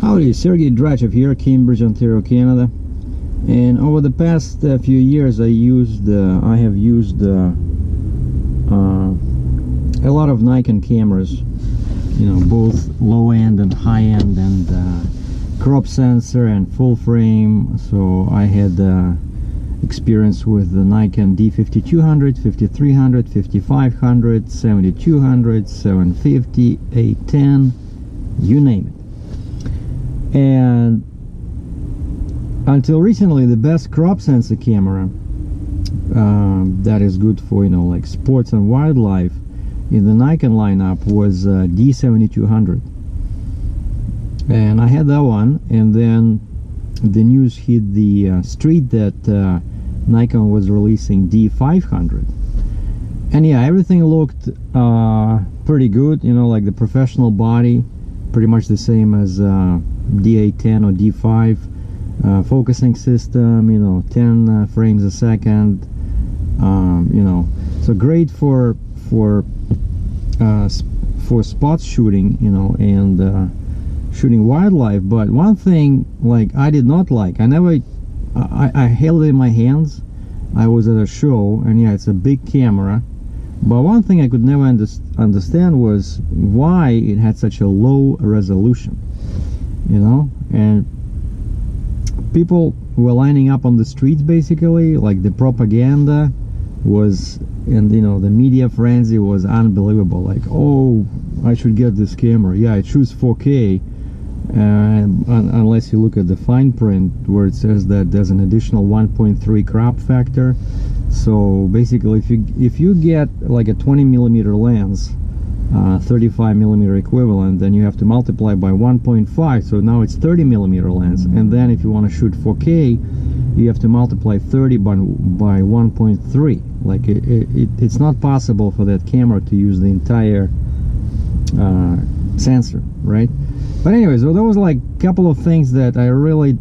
Howdy, SERGEI DRATCHEV here, Cambridge, Ontario, Canada. And over the past few years, I have used a lot of Nikon cameras, you know, both low end and high end, and crop sensor and full frame. So I had experience with the Nikon D500, 5300, 5500, 7200, 750, 810, you name it. And until recently, the best crop sensor camera that is good for, you know, like sports and wildlife in the Nikon lineup was D7200, and I had that one. And then the news hit the street that Nikon was releasing D500, and yeah, everything looked pretty good, you know, like the professional body, pretty much the same as D810 or D5. Focusing system, you know, 10 frames a second, you know, so great for spot shooting, you know, and shooting wildlife. But one thing, like, I did not like, I held it in my hands. I was at a show, and yeah, it's a big camera, but one thing I could never understand was why it had such a low resolution, you know. And people were lining up on the streets, basically, like the propaganda was, and you know, the media frenzy was unbelievable. Like, oh, I should get this camera, yeah, it shoots 4K, unless you look at the fine print where it says that there's an additional 1.3 crop factor. So basically, if you get like a 20mm lens, 35mm equivalent, then you have to multiply by 1.5, so now it's 30mm lens. And then if you want to shoot 4K, you have to multiply 30 by 1.3. like it's not possible for that camera to use the entire sensor, right? But anyways, so there was like a couple of things that I really,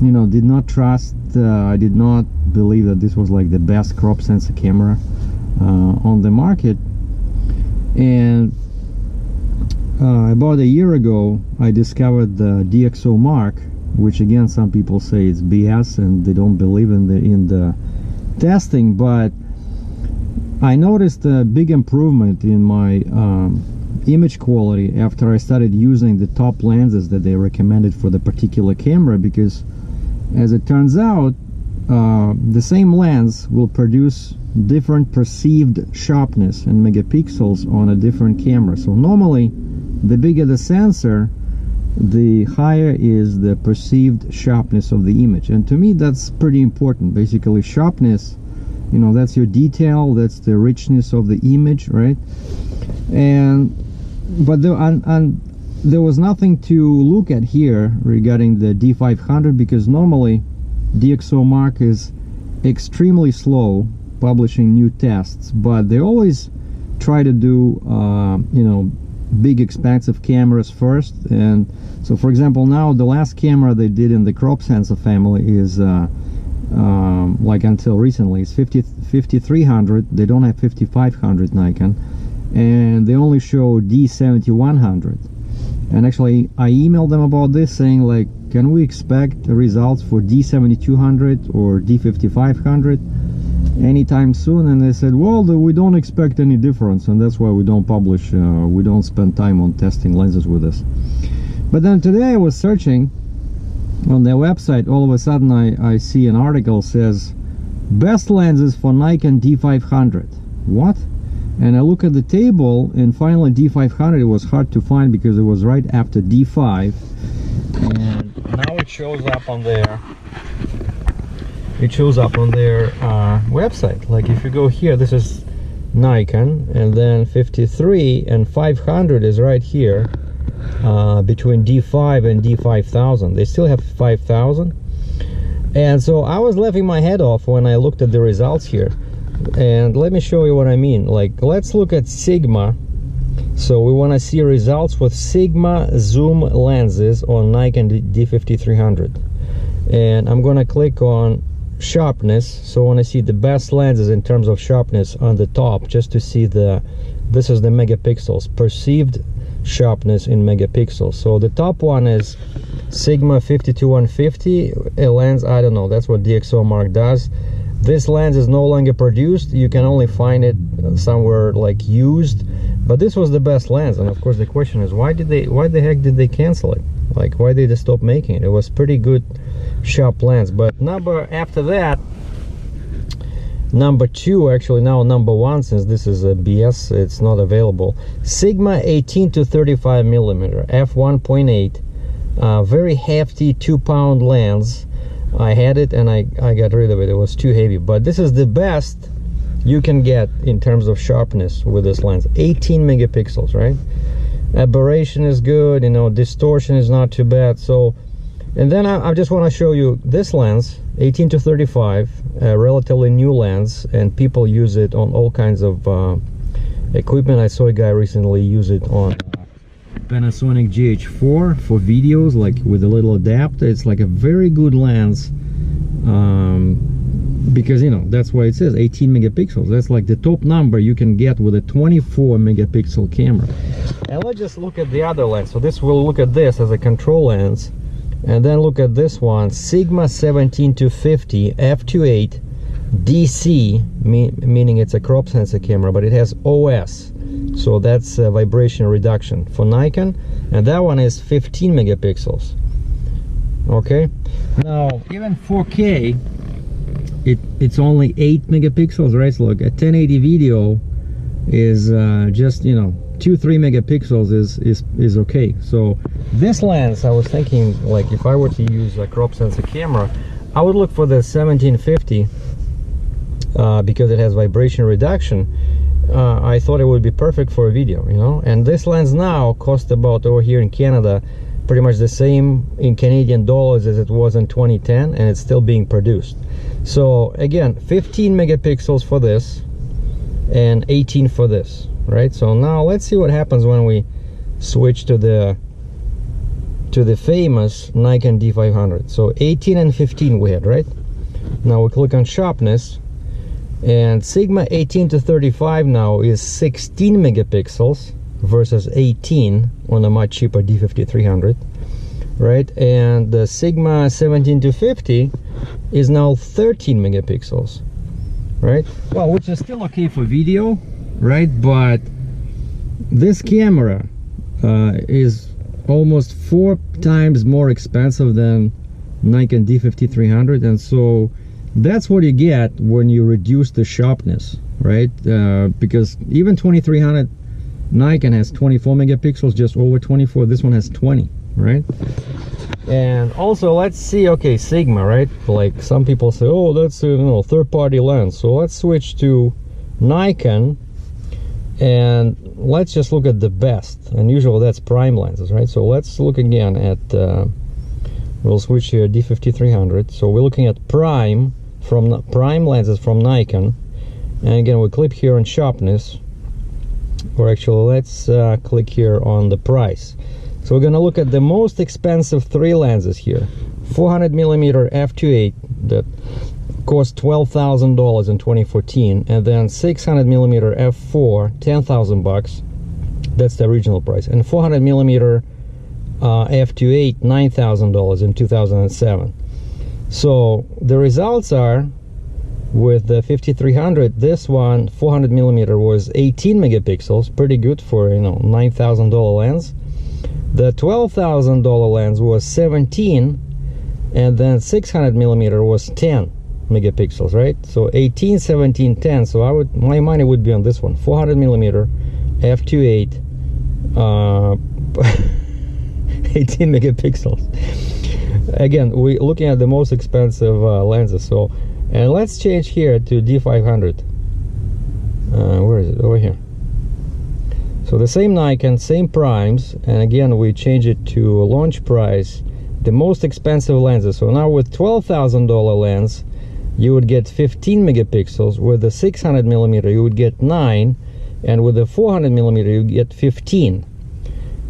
you know, did not trust. I did not believe that this was like the best crop sensor camera on the market. And about a year ago, I discovered the DxOMark, which again, some people say it's BS and they don't believe in the testing. But I noticed a big improvement in my image quality after I started using the top lenses that they recommended for the particular camera, because as it turns out, the same lens will produce different perceived sharpness and megapixels on a different camera. So normally, the bigger the sensor, the higher is the perceived sharpness of the image. And to me, that's pretty important. Basically, sharpness, you know, that's your detail, that's the richness of the image, right? But there was nothing to look at here regarding the D500, because normally DxOMark is extremely slow publishing new tests, but they always try to do you know, big expensive cameras first. And so, for example, now the last camera they did in the crop sensor family is like until recently it's 5300. They don't have 5500 Nikon, and they only show D7100. And actually, I emailed them about this, saying like, can we expect results for D7200 or D5500 anytime soon? And they said, well, we don't expect any difference, and that's why we don't publish, we don't spend time on testing lenses with this. But then today I was searching on their website. All of a sudden I see an article says best lenses for Nikon D500. What? And I look at the table, and finally D500 was hard to find because it was right after D5. And now it shows up on their website. Like if you go here, this is Nikon, and then 53 and 500 is right here, between D5 and D5000. They still have 5000. And so I was laughing my head off when I looked at the results here. And let me show you what I mean. Like, let's look at Sigma. So we want to see results with Sigma zoom lenses on Nikon D5300. And I'm going to click on sharpness. So I want to see the best lenses in terms of sharpness on the top, just to see this is the megapixels, perceived sharpness in megapixels. So the top one is Sigma 50-150, a lens, I don't know, that's what DxOMark does. This lens is no longer produced, you can only find it somewhere like used, but this was the best lens. And of course the question is, why the heck did they cancel it? Like, why did they stop making it? It was pretty good sharp lens. But after that, number 2, actually now number 1, since this is a BS, it's not available, Sigma 18-35 millimeter f1.8, very hefty 2-pound lens. I had it and I got rid of it. It was too heavy, but this is the best you can get in terms of sharpness with this lens. 18 megapixels, right? Aberration is good, you know, distortion is not too bad. So, and then I just want to show you this lens, 18-35, a relatively new lens, and people use it on all kinds of equipment. I saw a guy recently use it on Panasonic GH4 for videos, like with a little adapter. It's like a very good lens, because, you know, that's why it says 18 megapixels. That's like the top number you can get with a 24 megapixel camera. And let's just look at the other lens. So this, we'll look at this as a control lens, and then look at this one, Sigma 17-50 f2.8 DC, meaning it's a crop sensor camera, but it has OS, so that's vibration reduction for Nikon, and that one is 15 megapixels. Okay, now even 4K, it's only 8 megapixels, right? So look, a 1080 video is just, you know, 2-3 megapixels is okay. So this lens, I was thinking, like, if I were to use a crop sensor camera, I would look for the 1750 because it has vibration reduction. I thought it would be perfect for a video, you know. And this lens now costs about, over here in Canada, pretty much the same in Canadian dollars as it was in 2010, and it's still being produced. So again, 15 megapixels for this and 18 for this, right? So now let's see what happens when we switch to the famous Nikon D500. So 18 and 15 we had, right? Now we click on sharpness, and Sigma 18-35 now is 16 megapixels versus 18 on a much cheaper D5300, right? And the Sigma 17-50 is now 13 megapixels, right? Well, which is still okay for video, right? But this camera is almost 4 times more expensive than Nikon D5300, and so that's what you get when you reduce the sharpness, right? Because even 2300 Nikon has 24 megapixels, just over 24. This one has 20, right? And also, let's see, okay, Sigma, right? Like some people say, oh, that's a, you know, third-party lens. So let's switch to Nikon, and let's just look at the best. And usually that's prime lenses, right? So let's look again at we'll switch here D5300. So we're looking at prime lenses from Nikon, and again we click here on sharpness, or actually let's click here on the price. So we're gonna look at the most expensive 3 lenses here. 400mm f2.8 that cost $12,000 in 2014, and then 600mm f4, $10,000. That's the original price, and 400mm f2.8, $9,000 in 2007. So the results are, with the 5300, this one 400mm was 18 megapixels, pretty good for, you know, $9,000 lens. The $12,000 lens was 17, and then 600mm was 10 megapixels, right? So 18, 17, 10. So my money would be on this one, 400mm f2.8, 18 megapixels. Again, we're looking at the most expensive lenses. So, and let's change here to D500. Where is it? Over here. So the same Nikon, same primes, and again we change it to launch price, the most expensive lenses. So now with $12,000 lens, you would get 15 megapixels. With the 600mm, you would get 9, and with the 400mm, you get 15.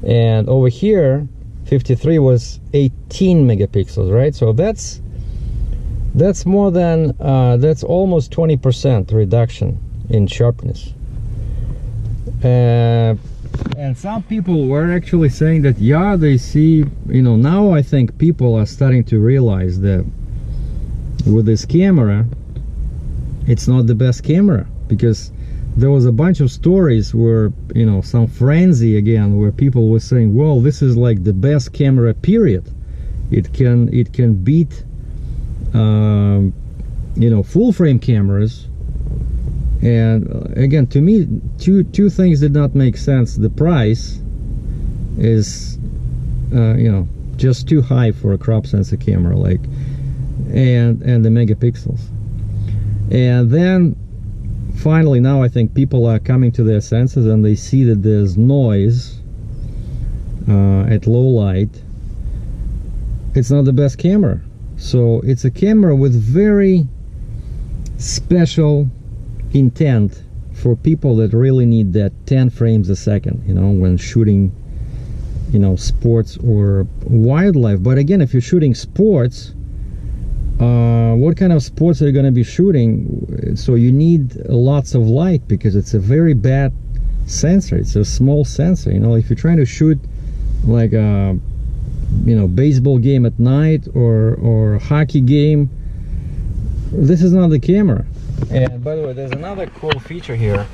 And over here, 53 was 18 megapixels, right? So that's more than that's almost 20% reduction in sharpness. And some people were actually saying that, yeah, they see, you know, now I think people are starting to realize that with this camera, it's not the best camera, because there was a bunch of stories where, you know, some frenzy again, where people were saying, well, this is like the best camera, period. It can beat, you know, full frame cameras. And again, to me, two things did not make sense. The price is, you know, just too high for a crop sensor camera, like, and the megapixels. And then finally, now I think people are coming to their senses, and they see that there's noise at low light. It's not the best camera. So it's a camera with very special intent for people that really need that 10 frames a second, you know, when shooting, you know, sports or wildlife. But again, if you're shooting sports, what kind of sports are you going to be shooting? So you need lots of light, because it's a very bad sensor. It's a small sensor. You know, if you're trying to shoot like a, you know, baseball game at night or a hockey game, this is not the camera. And by the way, there's another cool feature here.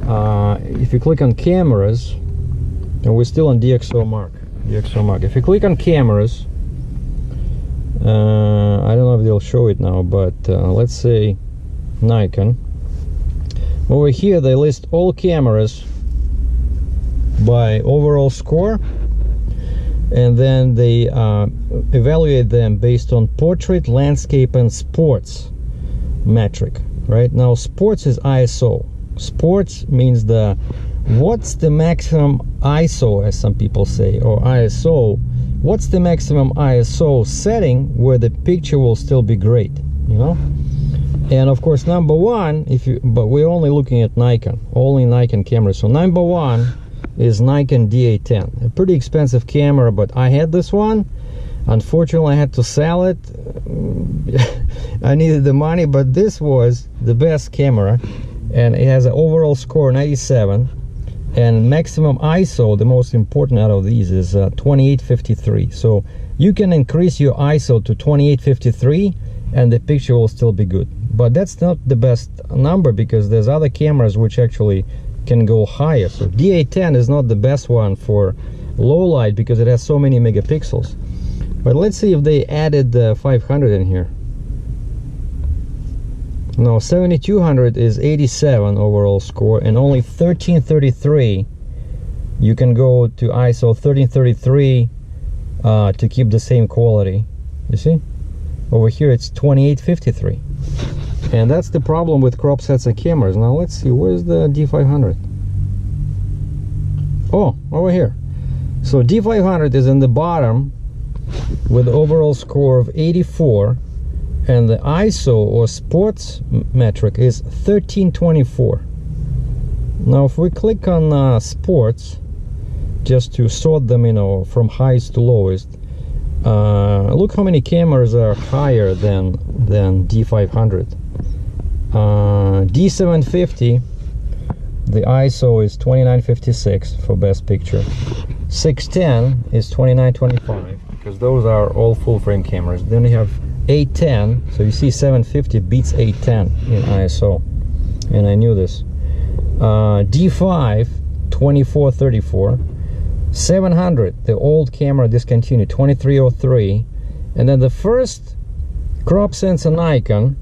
If you click on cameras, and we're still on DxOMark. If you click on cameras, I don't know if they'll show it now, but let's say Nikon. Over here they list all cameras by overall score, and then they evaluate them based on portrait, landscape, and sports metric. Right now, sports is ISO. Sports means what's the maximum ISO, as some people say, or ISO. What's the maximum ISO setting where the picture will still be great, you know? And of course, number one, but we're only looking at Nikon, only Nikon cameras. So number one is Nikon D810, a pretty expensive camera, but I had this one. Unfortunately, I had to sell it. I needed the money, but this was the best camera, and it has an overall score 97, and maximum ISO, the most important out of these, is 2853. So you can increase your ISO to 2853 and the picture will still be good. But that's not the best number, because there's other cameras which actually can go higher. So D810 is not the best one for low light because it has so many megapixels. But let's see if they added the 500 in here. No, 7200 is 87 overall score, and only 1333 you can go to ISO 1333 to keep the same quality. You see, over here it's 2853, and that's the problem with crop sensor cameras. Now let's see, where's the D500? Oh, over here. So D500 is in the bottom with the overall score of 84, and the ISO or sports metric is 1324. Now if we click on sports, just to sort them, you know, from highest to lowest, look how many cameras are higher than D500. D750, the ISO is 2956 for best picture. 610 is 2925, because those are all full frame cameras. Then you have 810, so you see 750 beats 810 in ISO, and I knew this. D5 2434, 700, the old camera discontinued, 2303, and then the first crop sensor Nikon,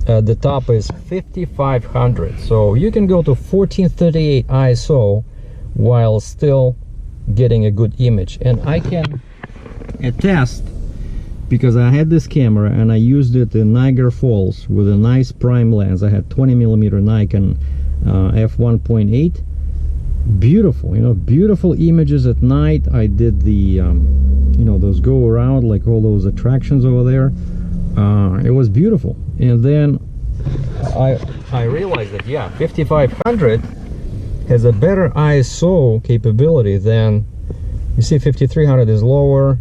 the top is 5500. So you can go to 1438 ISO while still getting a good image. And I can attest, because I had this camera and I used it in Niagara Falls with a nice prime lens. I had 20mm Nikon f1.8. Beautiful, you know, beautiful images at night. I did the you know, those go around, like all those attractions over there. It was beautiful. And then I realized that, yeah, 5500 has a better ISO capability than, you see, 5300 is lower,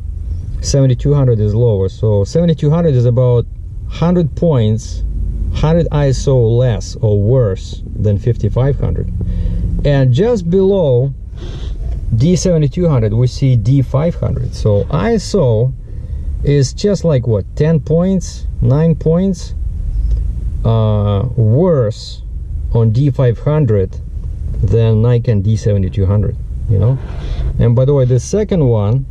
7200 is lower. So 7200 is about 100 points, 100 ISO less or worse than 5500. and just below D7200 we see D500. So ISO is just like what, 10 points, 9 points worse on D500 than Nikon D7200, you know. And by the way, the second one,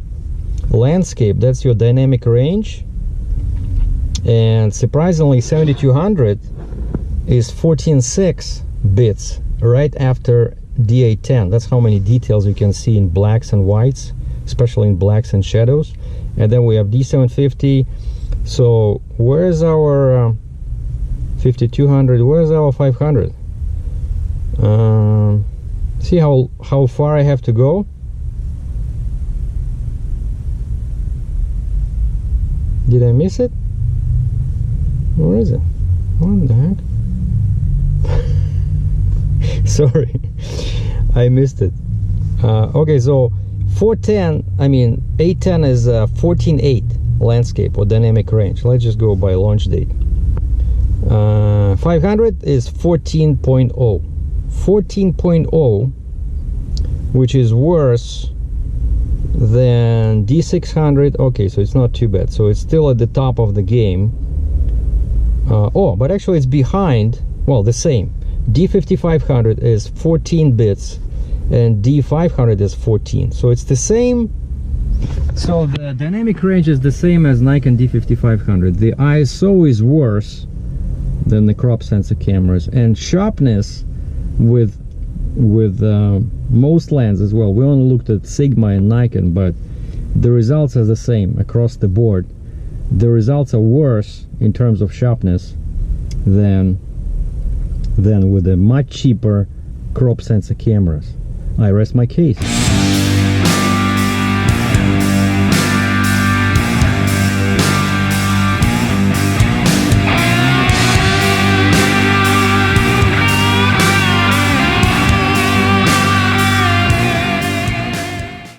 landscape, that's your dynamic range, and surprisingly 7200 is 14.6 bits right after D810. That's how many details you can see in blacks and whites, especially in blacks and shadows. And then we have D750. So where's our 5200? Where's our 500? See how far I have to go? Did I miss it? Where is it? What the heck? Sorry, I missed it. Okay, so 410, I mean 810 is 14.8 landscape or dynamic range. Let's just go by launch date. 500 is 14.0. 14.0, which is worse than D600. Okay, so it's not too bad. So it's still at the top of the game. Oh, but actually it's behind, well, the same. D5500 is 14 bits and D500 is 14. So it's the same. So the dynamic range is the same as Nikon D5500. The ISO is worse than the crop sensor cameras, and sharpness with most lenses, well, we only looked at Sigma and Nikon, but the results are the same across the board. The results are worse in terms of sharpness than with the much cheaper crop sensor cameras. I rest my case.